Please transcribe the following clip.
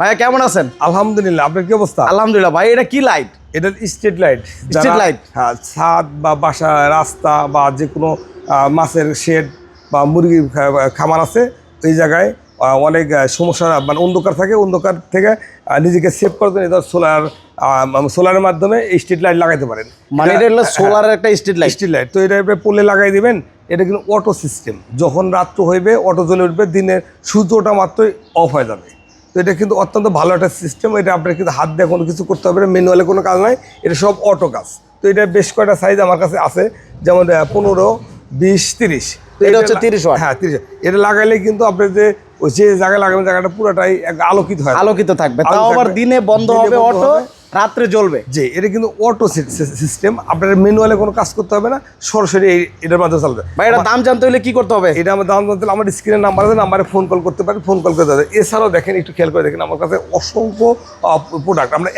ভাইয়া কেমন আছেন? আলহামদুলিল্লাহ, আপনার কি অবস্থা? আলহামদুলিল্লাহ। ভাই এটা কি লাইট? এটা স্ট্রিট লাইট। Street light? হ্যাঁ, ছাদ বা বাসা, রাস্তা বা যে কোনো মাছের শেড বা মুরগির খামার আছে, এই জায়গায় অনেক সমস্যা, মানে অন্ধকার থাকে, অন্ধকার থেকে নিজেকে সেভ করার জন্য এটা সোলারের মাধ্যমে স্ট্রিট লাইট লাগাইতে পারেন। মানে এটা হলো সোলারের একটা স্ট্রিট লাইট। স্ট্রিট লাইট তো এটা পোলে লাগাই দিবেন। এটা কিন্তু অটো সিস্টেম, যখন রাত্র হইবে অটো জ্বলে উঠবে, দিনের সূর্যটা মাত্রই অফ হয়ে যাবে। তো এটা কিন্তু অত্যন্ত ভালো একটা সিস্টেম। এটা আপনার কিন্তু হাত দিয়ে কোনো কিছু করতে হবে না, ম্যানুয়ালে কোনো কাজ নাই, এটা সব অটো কাজ। তো এটা বেশ কয়টা সাইজ আমার কাছে আছে, যেমন 15, 20, 30। এটা হচ্ছে 30 ওয়াট। হ্যাঁ, 30। এটা লাগাইলে কিন্তু আপনি যে জায়গায় লাগাবেন জায়গাটা পুরোটাই আলোকিত হয়, আলোকিত থাকবে, তাও আবার দিনে বন্ধ হবে অটো, রাত্রে জ্বলবে। জি, এটা কিন্তু অটো সিস্টেম, আপনার ম্যানুয়ালে কোনো কাজ করতে হবে না, সরাসরি এটার মাধ্যমে চলবে। ভাই এটা দাম জানতে হলে কি করতে হবে? এটা আমার দাম জানতে হলে আমার স্ক্রিনের নাম্বার আছে, নাম্বারে ফোন কল করতে পারেন, ফোন কল করতে হবে। এছাড়াও দেখেন, একটু খেয়াল করে দেখেন, আমার কাছে অসংখ্য প্রোডাক্ট। আমরা